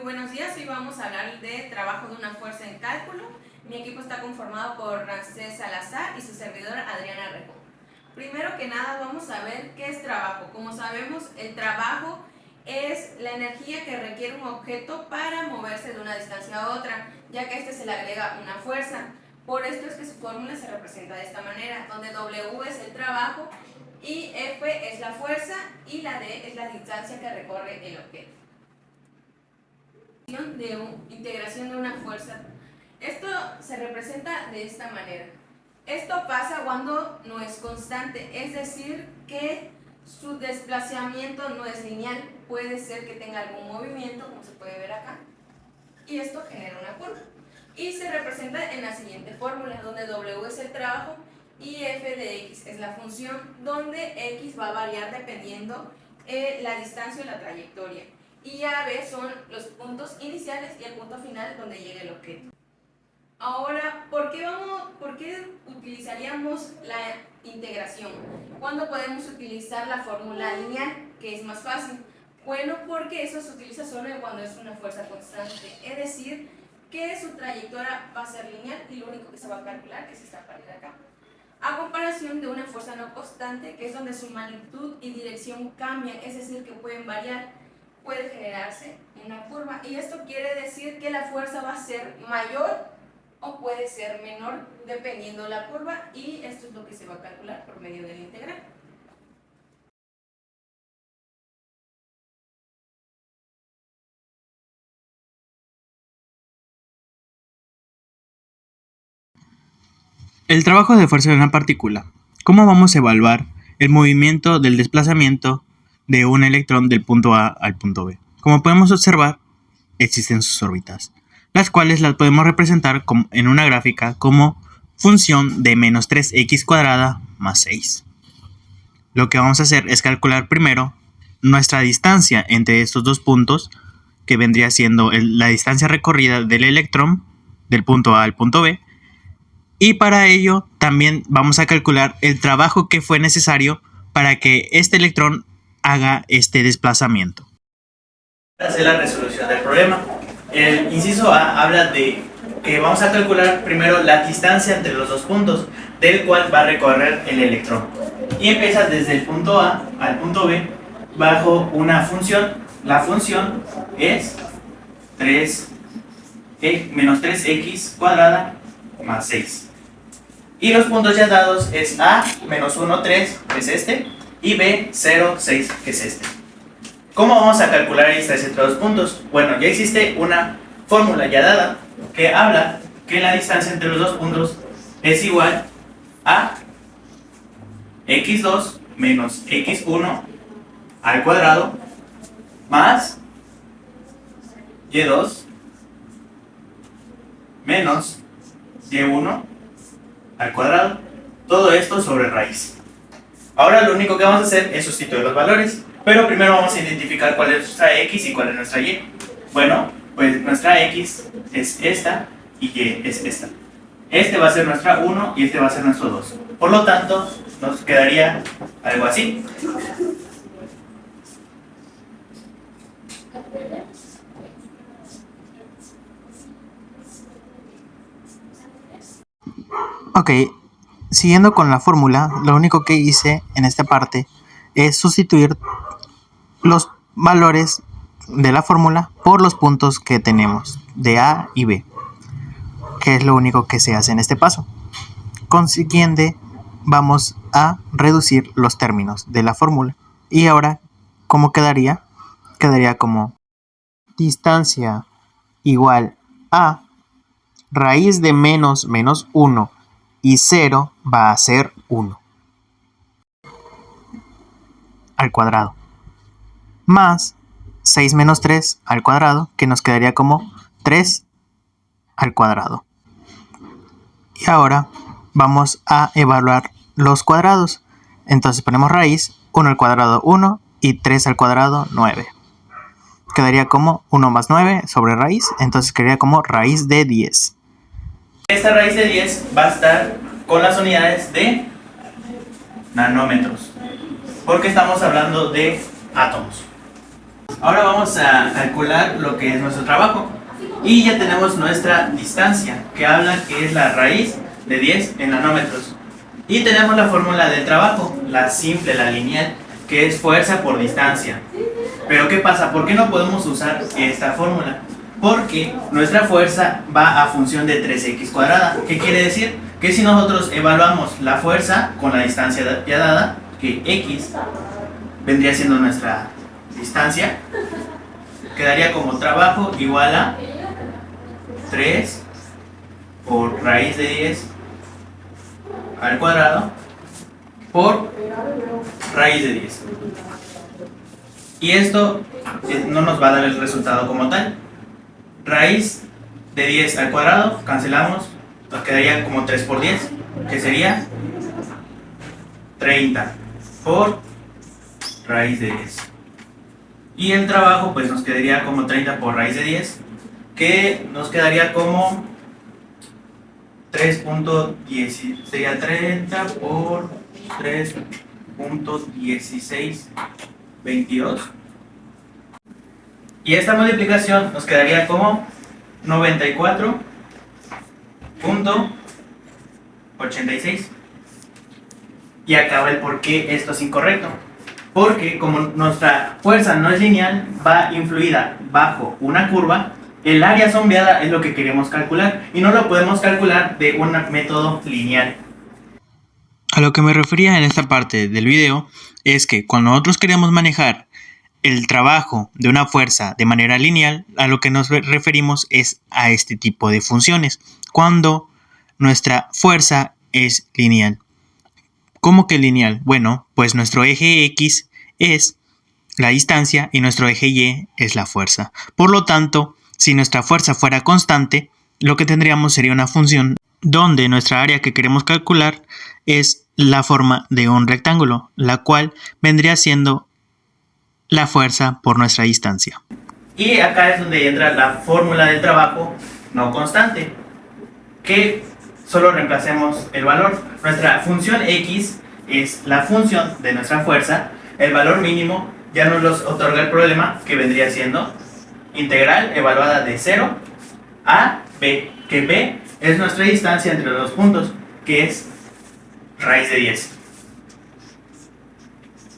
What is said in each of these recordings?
buenos días, hoy vamos a hablar de trabajo de una fuerza en cálculo. Mi equipo está conformado por Ramsés Salazar y su servidora Adriana Rejo. Primero que nada vamos a ver qué es trabajo. Como sabemos, el trabajo es la energía que requiere un objeto para moverse de una distancia a otra, ya que a este se le agrega una fuerza. Por esto es que su fórmula se representa de esta manera, donde W es el trabajo y F es la fuerza y la D es la distancia que recorre el objeto. Integración de una fuerza. Esto se representa de esta manera. Esto pasa cuando no es constante, es decir, que su desplazamiento no es lineal. Puede ser que tenga algún movimiento, como se puede ver acá, y esto genera una curva. Y se representa en la siguiente fórmula, donde W es el trabajo y F de X es la función, donde X va a variar dependiendo la distancia o la trayectoria. Y AB son los puntos iniciales y el punto final donde llega el objeto. Ahora, ¿por qué utilizaríamos la integración? ¿Cuándo podemos utilizar la fórmula lineal, que es más fácil? Bueno, porque eso se utiliza solo cuando es una fuerza constante, es decir, que su trayectoria va a ser lineal y lo único que se va a calcular es esta pared acá. A comparación de una fuerza no constante, que es donde su magnitud y dirección cambian, es decir, que pueden variar, puede generarse una curva, y esto quiere decir que la fuerza va a ser mayor o puede ser menor dependiendo la curva, y esto es lo que se va a calcular por medio de la integral. El trabajo de fuerza de una partícula. ¿Cómo vamos a evaluar el movimiento del desplazamiento de un electrón del punto A al punto B? Como podemos observar, existen sus órbitas, las cuales las podemos representar en una gráfica como función de menos 3x cuadrada más 6. Lo que vamos a hacer es calcular primero nuestra distancia entre estos dos puntos, que vendría siendo la distancia recorrida del electrón del punto A al punto B, y para ello también vamos a calcular el trabajo que fue necesario para que este electrón haga este desplazamiento. Hacer la resolución del problema. El inciso A habla de que vamos a calcular primero la distancia entre los dos puntos del cual va a recorrer el electrón. Y empieza desde el punto A al punto B bajo una función. La función es menos 3x cuadrada más 6. Y los puntos ya dados es A, menos 1, 3, que es este, y B, 0, 6, que es este. ¿Cómo vamos a calcular la distancia entre los puntos? Bueno, ya existe una fórmula ya dada que habla que la distancia entre los dos puntos es igual a x2 menos x1 al cuadrado más y2 menos y1 al cuadrado, todo esto sobre raíz. Ahora lo único que vamos a hacer es sustituir los valores, pero primero vamos a identificar cuál es nuestra x y cuál es nuestra y. Bueno, pues nuestra x es esta y y es esta. Este va a ser nuestra 1 y este va a ser nuestro 2. Por lo tanto, nos quedaría algo así. Ok, siguiendo con la fórmula, lo único que hice en esta parte es sustituir los valores de la fórmula por los puntos que tenemos de A y B, que es lo único que se hace en este paso. Consiguiente, vamos a reducir los términos de la fórmula. Y ahora, ¿cómo quedaría? Quedaría como distancia igual a raíz de menos 1 y 0 va a ser 1 al cuadrado, más 6 menos 3 al cuadrado, que nos quedaría como 3 al cuadrado. Y ahora vamos a evaluar los cuadrados. Entonces ponemos raíz, 1 al cuadrado 1 y 3 al cuadrado 9. Quedaría como 1 más 9 sobre raíz, entonces quedaría como raíz de 10. Esta raíz de 10 va a estar con las unidades de nanómetros, porque estamos hablando de átomos. Ahora vamos a calcular lo que es nuestro trabajo. Y ya tenemos nuestra distancia, que habla que es la raíz de 10 en nanómetros. Y tenemos la fórmula del trabajo, la simple, la lineal, que es fuerza por distancia. Pero ¿qué pasa? ¿Por qué no podemos usar esta fórmula? Porque nuestra fuerza va a función de 3x cuadrada. ¿Qué quiere decir? Que si nosotros evaluamos la fuerza con la distancia ya dada, que x vendría siendo nuestra distancia, quedaría como trabajo igual a 3 por raíz de 10 al cuadrado por raíz de 10. Y esto no nos va a dar el resultado como tal. Raíz de 10 al cuadrado, cancelamos, nos quedaría como 3 por 10, que sería 30 por raíz de 10. Y el trabajo pues nos quedaría como 30 por raíz de 10, que nos quedaría como 3.10, sería 30 por 3.1622. Y esta multiplicación nos quedaría como 94.86. Y acaba el por qué esto es incorrecto. Porque como nuestra fuerza no es lineal, va influida bajo una curva, el área sombreada es lo que queremos calcular y no lo podemos calcular de un método lineal. A lo que me refería en esta parte del video es que cuando nosotros queremos manejar el trabajo de una fuerza de manera lineal, a lo que nos referimos es a este tipo de funciones, cuando nuestra fuerza es lineal. ¿Cómo que lineal? Bueno, pues nuestro eje X es la distancia y nuestro eje Y es la fuerza. Por lo tanto, si nuestra fuerza fuera constante, lo que tendríamos sería una función donde nuestra área que queremos calcular es la forma de un rectángulo, la cual vendría siendo la fuerza por nuestra distancia. Y acá es donde entra la fórmula del trabajo no constante, que solo reemplacemos el valor. Nuestra función X es la función de nuestra fuerza. El valor mínimo ya nos los otorga el problema, que vendría siendo integral evaluada de 0 a b, que b es nuestra distancia entre los dos puntos, que es raíz de 10.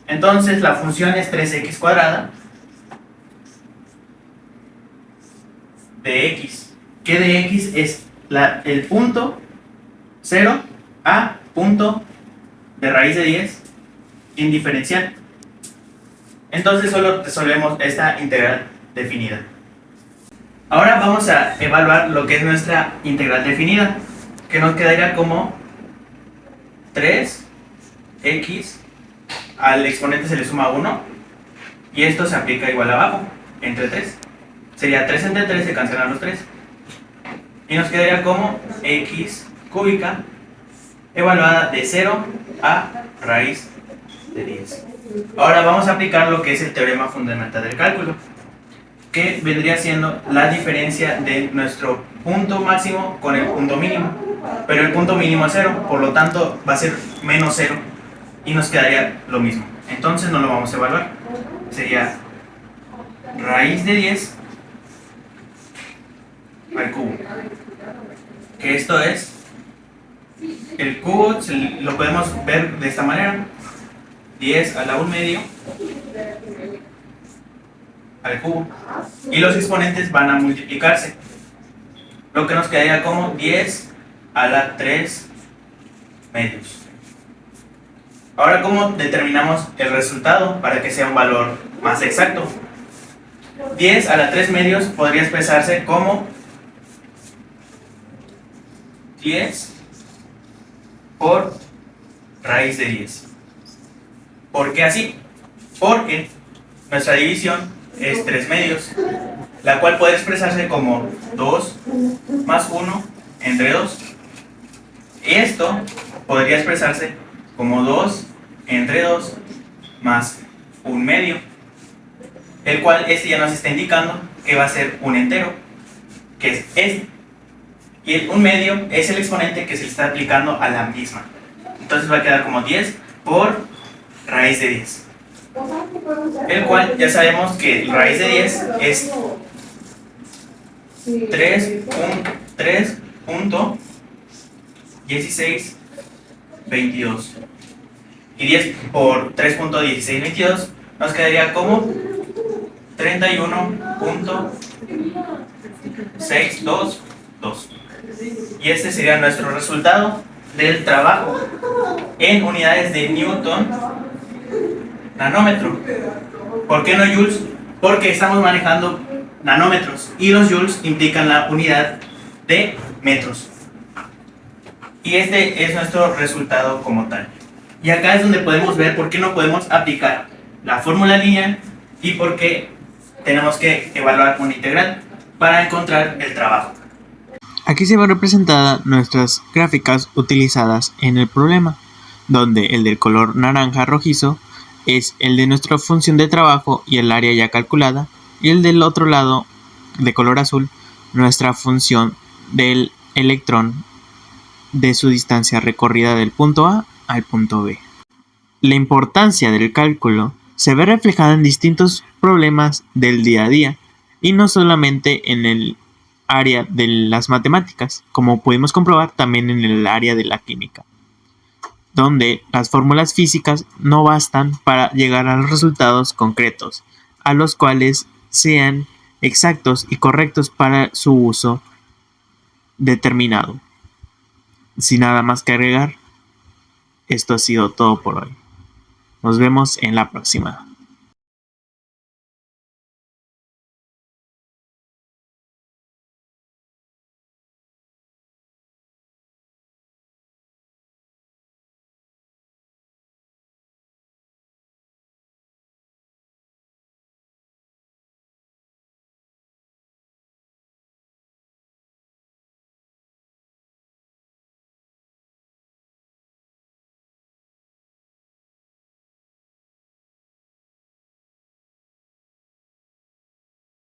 Entonces la función es 3x cuadrada de x, que de x es el punto 0 a punto de raíz de 10 en diferencial. Entonces solo resolvemos esta integral definida. Ahora vamos a evaluar lo que es nuestra integral definida, que nos quedaría como 3x, al exponente se le suma 1 y esto se aplica igual abajo, entre 3. Sería 3 entre 3, se cancelan los 3. Y nos quedaría como x cúbica evaluada de 0 a raíz de 10. Ahora vamos a aplicar lo que es el teorema fundamental del cálculo, que vendría siendo la diferencia de nuestro punto máximo con el punto mínimo. Pero el punto mínimo es 0, por lo tanto va a ser menos 0 y nos quedaría lo mismo. Entonces no lo vamos a evaluar. Sería raíz de 10 al cubo, que esto es el cubo, lo podemos ver de esta manera: 10 a la 1 medio al cubo, y los exponentes van a multiplicarse, lo que nos quedaría como 10 a la 3 medios. Ahora, ¿cómo determinamos el resultado para que sea un valor más exacto? 10 a la 3 medios podría expresarse como 10 por raíz de 10. ¿Por qué así? Porque nuestra división es 3 medios, la cual puede expresarse como 2 más 1 entre 2. Y esto podría expresarse como 2 entre 2 más 1 medio, el cual este ya nos está indicando que va a ser un entero, que es este. Y el 1 medio es el exponente que se le está aplicando a la misma. Entonces va a quedar como 10 por raíz de 10. el cual ya sabemos que raíz de 10 es 3.1622. Y 10 por 3.1622 nos quedaría como 31.622. Y este sería nuestro resultado del trabajo en unidades de Newton nanómetro. ¿Por qué no joules? Porque estamos manejando nanómetros y los joules implican la unidad de metros. Y este es nuestro resultado como tal. Y acá es donde podemos ver por qué no podemos aplicar la fórmula lineal y por qué tenemos que evaluar una integral para encontrar el trabajo. Aquí se ven representadas nuestras gráficas utilizadas en el problema, donde el del color naranja rojizo es el de nuestra función de trabajo y el área ya calculada, y el del otro lado, de color azul, nuestra función del electrón de su distancia recorrida del punto A al punto B. La importancia del cálculo se ve reflejada en distintos problemas del día a día, y no solamente en el área de las matemáticas, como pudimos comprobar también en el área de la química, donde las fórmulas físicas no bastan para llegar a los resultados concretos, a los cuales sean exactos y correctos para su uso determinado. Sin nada más que agregar, esto ha sido todo por hoy. Nos vemos en la próxima.